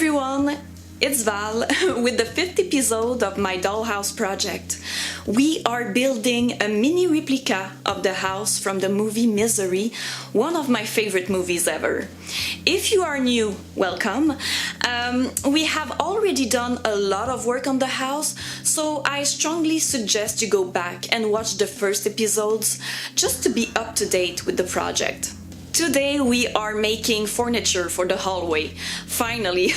everyone, it's Val with the 5th episode of my Dollhouse project. We are building a mini replica of the house from the movie Misery, one of my favorite movies ever. If you are new, welcome. We have already done a lot of work on the house, so I strongly suggest you go back and watch the first episodes just to be up to date with the project. Today we are making furniture for the hallway. Finally!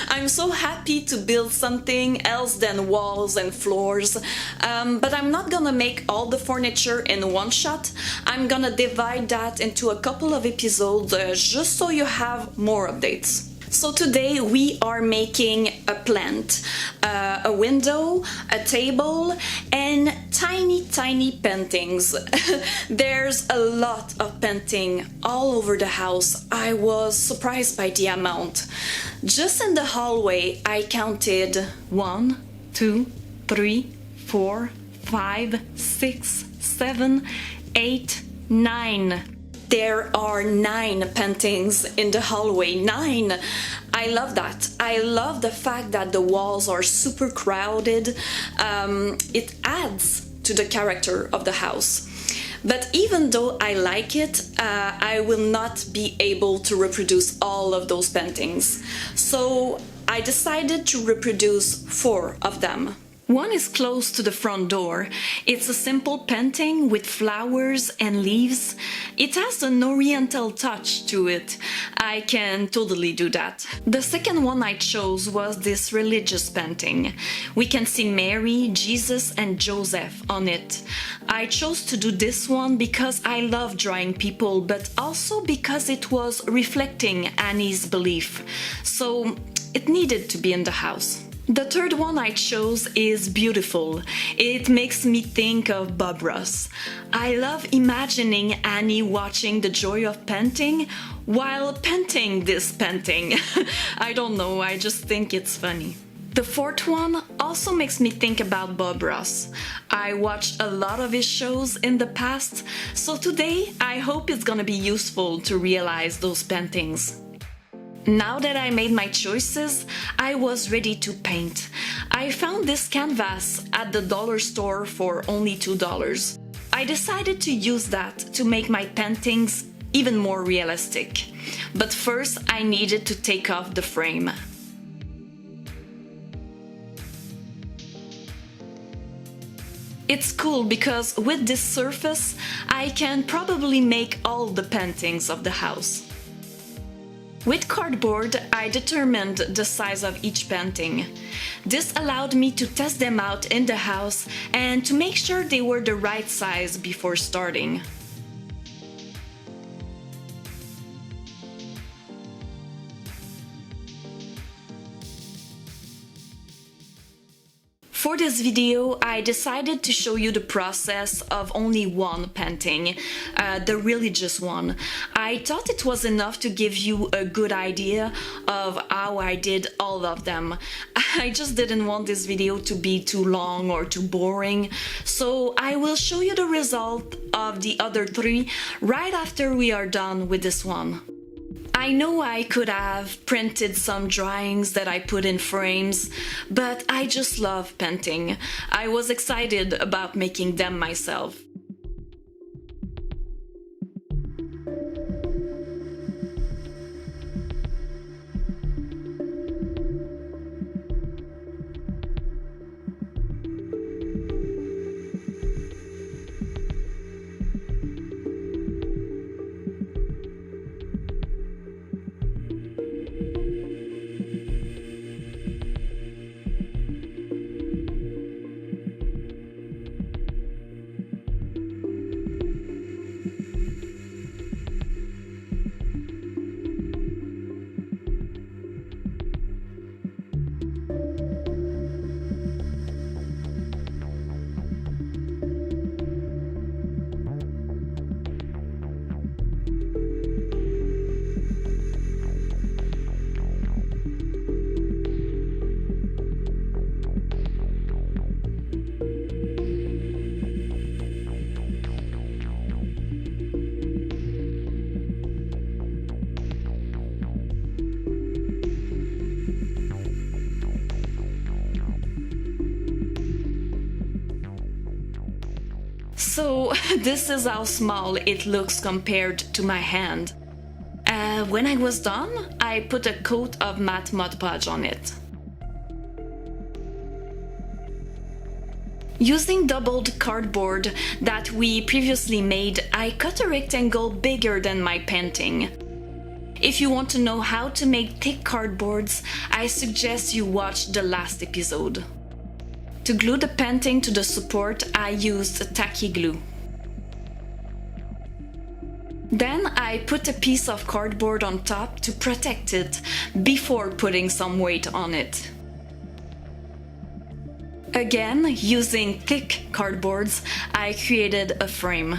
I'm so happy to build something else than walls and floors. But I'm not gonna make all the furniture in one shot. I'm gonna divide that into a couple of episodes just so you have more updates. So today we are making a plant, a window, a table, and tiny paintings. There's a lot of painting all over the house. I was surprised by the amount. Just in the hallway I counted 1, 2, 3, 4, 5, 6, 7, 8, 9. There are 9 paintings in the hallway. 9! I love that. I love the fact that the walls are super crowded. It adds to the character of the house. But even though I like it, I will not be able to reproduce all of those paintings. So I decided to reproduce 4 of them. One is close to the front door. It's a simple painting with flowers and leaves. It has an oriental touch to it. I can totally do that. The second one I chose was this religious painting. We can see Mary, Jesus and Joseph on it. I chose to do this one because I love drawing people, but also because it was reflecting Annie's belief. So it needed to be in the house. The third one I chose is beautiful. It makes me think of Bob Ross. I love imagining Annie watching the joy of painting while painting this painting. I don't know, I just think it's funny. The fourth one also makes me think about Bob Ross. I watched a lot of his shows in the past, so today I hope it's gonna be useful to realize those paintings. Now that I made my choices, I was ready to paint. I found this canvas at the dollar store for only $2. I decided to use that to make my paintings even more realistic. But first I needed to take off the frame. It's cool because with this surface, I can probably make all the paintings of the house. With cardboard, I determined the size of each painting. This allowed me to test them out in the house and to make sure they were the right size before starting. For this video, I decided to show you the process of only one painting, the religious one. I thought it was enough to give you a good idea of how I did all of them. I just didn't want this video to be too long or too boring, so I will show you the result of the other 3 right after we are done with this one. I know I could have printed some drawings that I put in frames, but I just love painting. I was excited about making them myself. So this is how small it looks compared to my hand. When I was done, I put a coat of matte Mod Podge on it. Using doubled cardboard that we previously made, I cut a rectangle bigger than my painting. If you want to know how to make thick cardboards, I suggest you watch the last episode. To glue the painting to the support, I used tacky glue. Then I put a piece of cardboard on top to protect it before putting some weight on it. Again, using thick cardboards, I created a frame.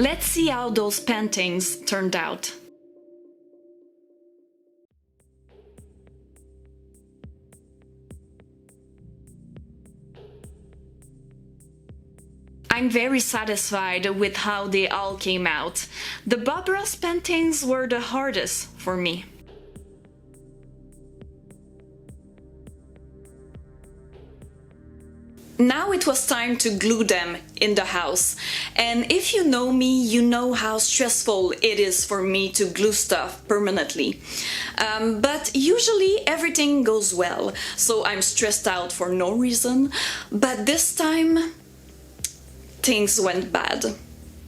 Let's see how those paintings turned out. I'm very satisfied with how they all came out. The Bob Ross paintings were the hardest for me. Now it was time to glue them in the house. And if you know me, you know how stressful it is for me to glue stuff permanently. But usually everything goes well, so I'm stressed out for no reason. But this time, things went bad.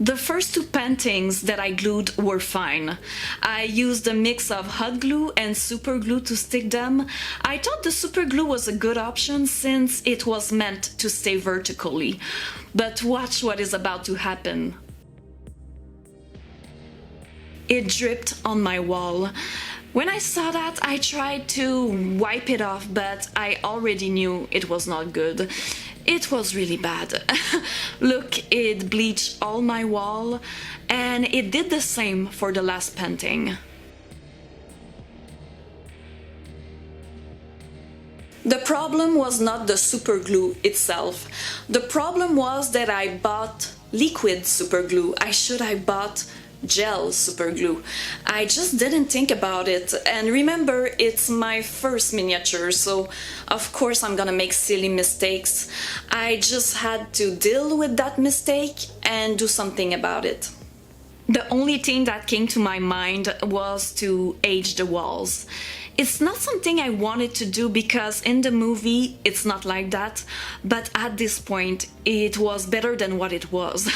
The first two paintings that I glued were fine. I used a mix of hot glue and super glue to stick them. I thought the super glue was a good option since it was meant to stay vertically. But watch what is about to happen. It dripped on my wall. When I saw that, I tried to wipe it off, but I already knew it was not good. It was really bad. Look, it bleached all my wall, and it did the same for the last painting. The problem was not the super glue itself. The problem was that I bought liquid super glue. I should have bought gel super glue. I just didn't think about it, and remember, it's my first miniature, so of course I'm gonna make silly mistakes. I just had to deal with that mistake and do something about it. The only thing that came to my mind was to age the walls. It's not something I wanted to do because in the movie it's not like that, but at this point it was better than what it was.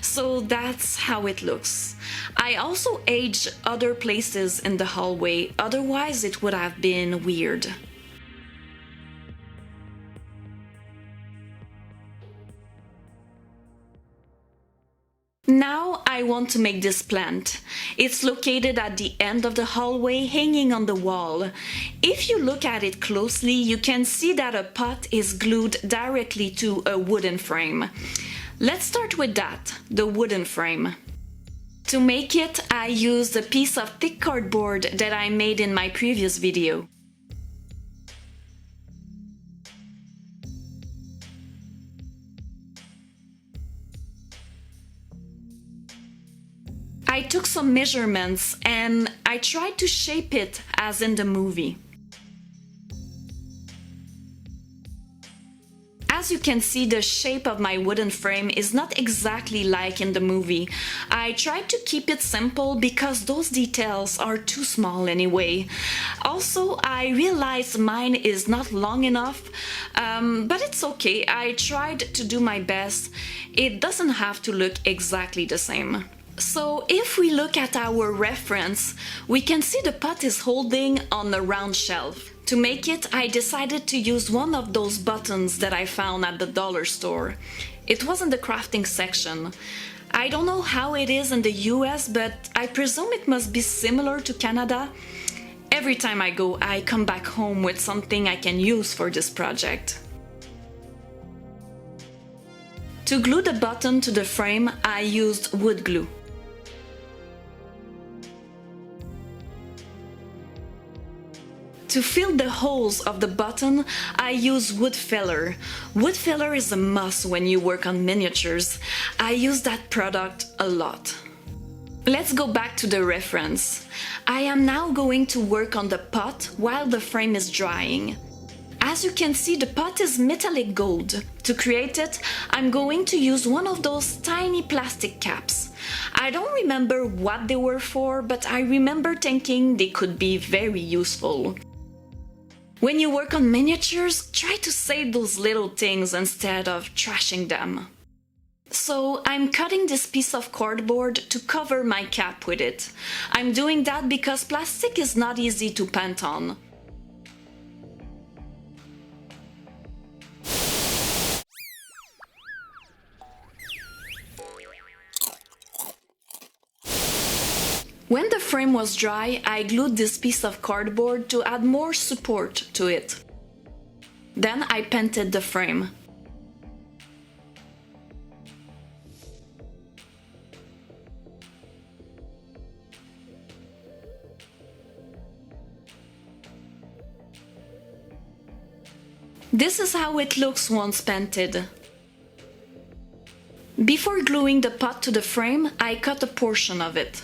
So that's how it looks. I also aged other places in the hallway, otherwise it would have been weird. Now I want to make this plant. It's located at the end of the hallway, hanging on the wall. If you look at it closely, you can see that a pot is glued directly to a wooden frame. Let's start with that, the wooden frame. To make it, I used a piece of thick cardboard that I made in my previous video. I took some measurements and I tried to shape it as in the movie. As you can see, the shape of my wooden frame is not exactly like in the movie. I tried to keep it simple because those details are too small anyway. Also, I realized mine is not long enough, but it's okay. I tried to do my best. It doesn't have to look exactly the same. So if we look at our reference, we can see the pot is holding on a round shelf. To make it, I decided to use one of those buttons that I found at the dollar store. It was in the crafting section. I don't know how it is in the US, but I presume it must be similar to Canada. Every time I go, I come back home with something I can use for this project. To glue the button to the frame, I used wood glue. To fill the holes of the button, I use wood filler. Wood filler is a must when you work on miniatures. I use that product a lot. Let's go back to the reference. I am now going to work on the pot while the frame is drying. As you can see, the pot is metallic gold. To create it, I'm going to use one of those tiny plastic caps. I don't remember what they were for, but I remember thinking they could be very useful. When you work on miniatures, try to save those little things instead of trashing them. So I'm cutting this piece of cardboard to cover my cap with it. I'm doing that because plastic is not easy to paint on. When the frame was dry, I glued this piece of cardboard to add more support to it. Then I painted the frame. This is how it looks once painted. Before gluing the pot to the frame, I cut a portion of it.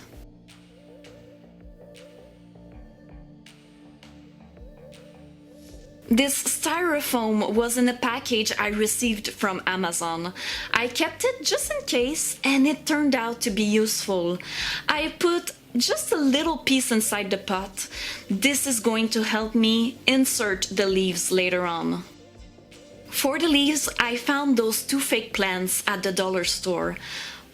This styrofoam was in a package I received from Amazon. I kept it just in case, and it turned out to be useful. I put just a little piece inside the pot. This is going to help me insert the leaves later on. For the leaves, I found those two fake plants at the dollar store.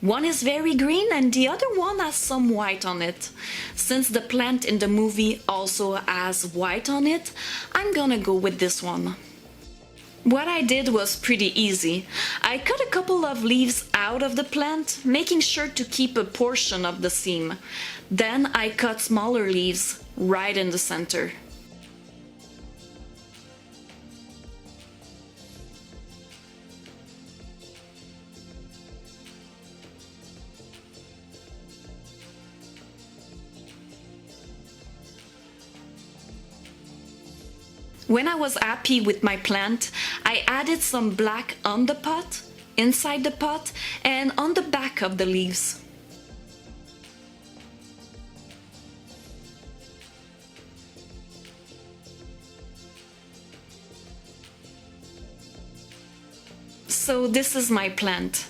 One is very green and the other one has some white on it. Since the plant in the movie also has white on it, I'm gonna go with this one. What I did was pretty easy. I cut a couple of leaves out of the plant, making sure to keep a portion of the seam. Then I cut smaller leaves right in the center. When I was happy with my plant, I added some black on the pot, inside the pot, and on the back of the leaves. So this is my plant.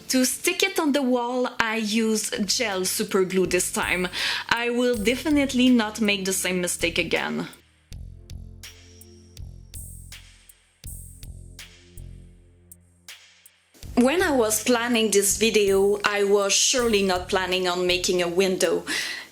To stick it on the wall, I use gel super glue this time. I will definitely not make the same mistake again. When I was planning this video, I was surely not planning on making a window.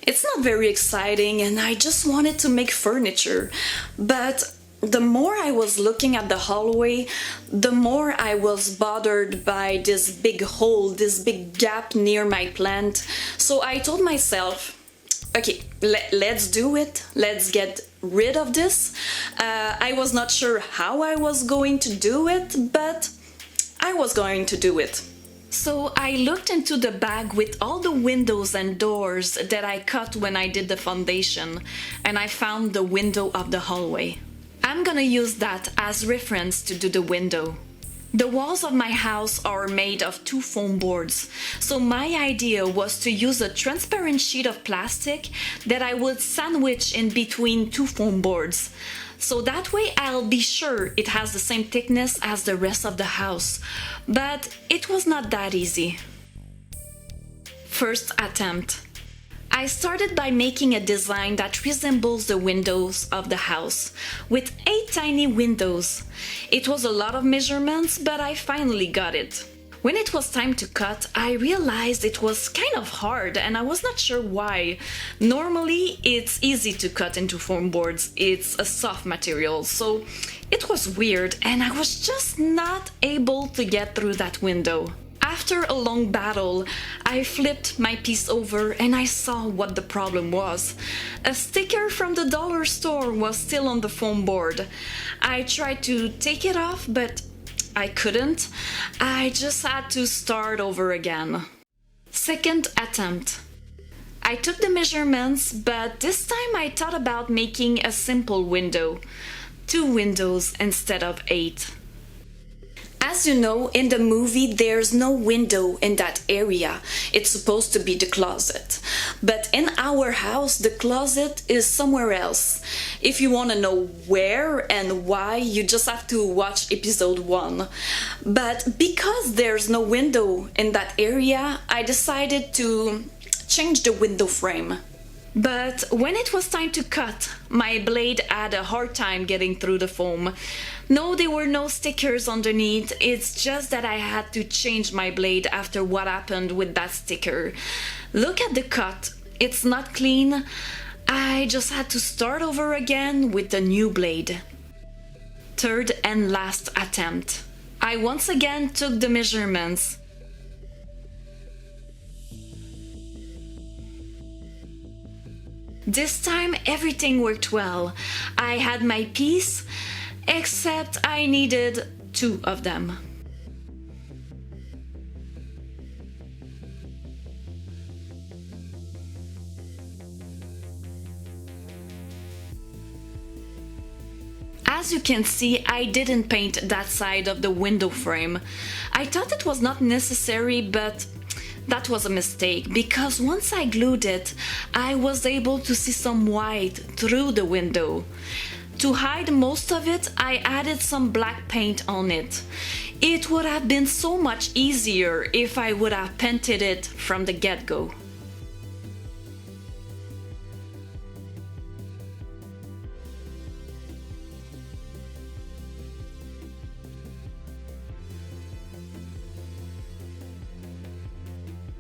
It's not very exciting and I just wanted to make furniture. But the more I was looking at the hallway, the more I was bothered by this big hole, this big gap near my plant. So I told myself, okay, let's do it. Let's get rid of this. I was not sure how I was going to do it, but I was going to do it. So I looked into the bag with all the windows and doors that I cut when I did the foundation, and I found the window of the hallway. I'm gonna use that as reference to do the window. The walls of my house are made of two foam boards, so my idea was to use a transparent sheet of plastic that I would sandwich in between two foam boards. So that way I'll be sure it has the same thickness as the rest of the house. But it was not that easy. First attempt. I started by making a design that resembles the windows of the house, with 8 tiny windows. It was a lot of measurements, but I finally got it. When it was time to cut, I realized it was kind of hard and I was not sure why. Normally, it's easy to cut into foam boards, it's a soft material, so it was weird and I was just not able to get through that window. After a long battle, I flipped my piece over and I saw what the problem was. A sticker from the dollar store was still on the foam board. I tried to take it off, but I couldn't. I just had to start over again. Second attempt. I took the measurements, but this time I thought about making a simple window. 2 windows instead of 8. As you know, in the movie, there's no window in that area. It's supposed to be the closet. But in our house, the closet is somewhere else. If you want to know where and why, you just have to watch episode 1. But because there's no window in that area, I decided to change the window frame. But when it was time to cut, my blade had a hard time getting through the foam. No, there were no stickers underneath, it's just that I had to change my blade after what happened with that sticker. Look at the cut, it's not clean. I just had to start over again with the new blade. Third and last attempt. I once again took the measurements. This time everything worked well. I had my piece, except I needed 2 of them. As you can see, I didn't paint that side of the window frame. I thought it was not necessary, but that was a mistake, because once I glued it, I was able to see some white through the window. To hide most of it, I added some black paint on it. It would have been so much easier if I would have painted it from the get-go.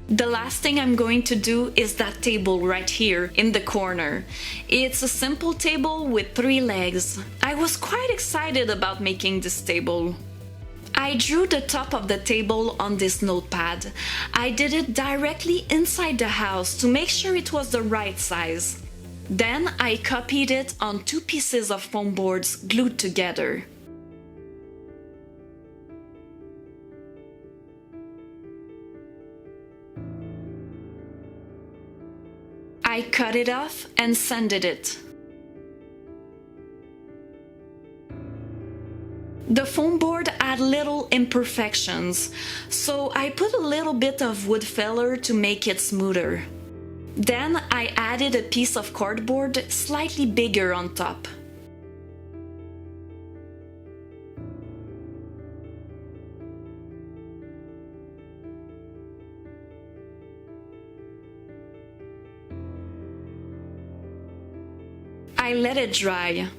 The last thing I'm going to do is that table right here in the corner. It's a simple table with 3 legs. I was quite excited about making this table. I drew the top of the table on this notepad. I did it directly inside the house to make sure it was the right size. Then I copied it on 2 pieces of foam boards glued together. I cut it off and sanded it. The foam board had little imperfections, so I put a little bit of wood filler to make it smoother. Then I added a piece of cardboard slightly bigger on top. I let it dry.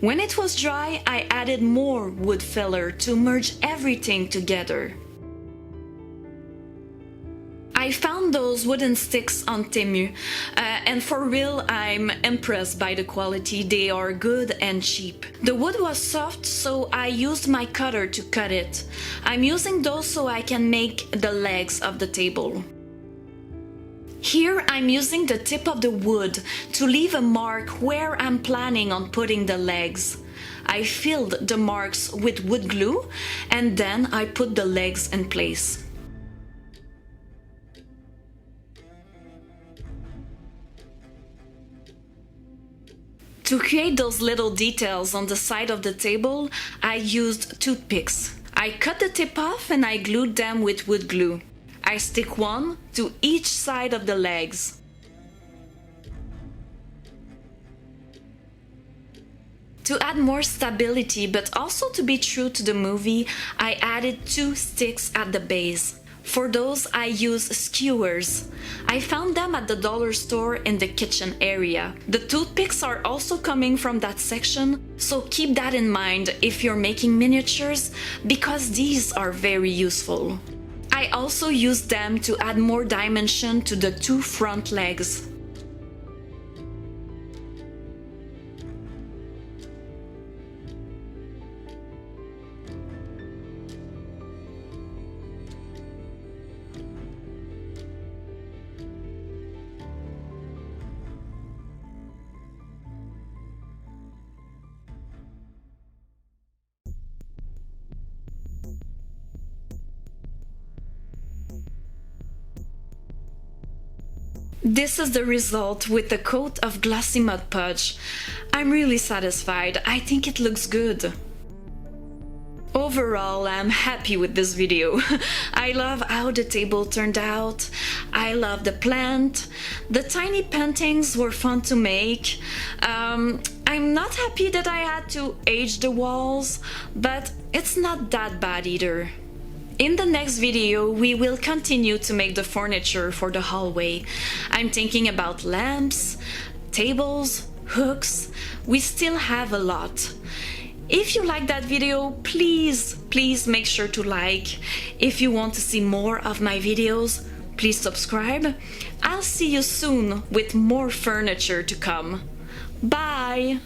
When it was dry, I added more wood filler to merge everything together. I found those wooden sticks on Temu, and for real, I'm impressed by the quality. They are good and cheap. The wood was soft, so I used my cutter to cut it. I'm using those so I can make the legs of the table. Here I'm using the tip of the wood to leave a mark where I'm planning on putting the legs. I filled the marks with wood glue and then I put the legs in place. To create those little details on the side of the table, I used toothpicks. I cut the tip off and I glued them with wood glue. I stick one to each side of the legs. To add more stability, but also to be true to the movie, I added 2 sticks at the base. For those, I use skewers. I found them at the dollar store in the kitchen area. The toothpicks are also coming from that section, so keep that in mind if you're making miniatures, because these are very useful. I also used them to add more dimension to the 2 front legs. This is the result with the coat of glossy Mod Podge. I'm really satisfied. I think it looks good. Overall, I'm happy with this video. I love how the table turned out. I love the plant. The tiny paintings were fun to make. I'm not happy that I had to age the walls, but it's not that bad either. In the next video, we will continue to make the furniture for the hallway. I'm thinking about lamps, tables, hooks. We still have a lot. If you like that video, please make sure to like. If you want to see more of my videos, please subscribe. I'll see you soon with more furniture to come. Bye!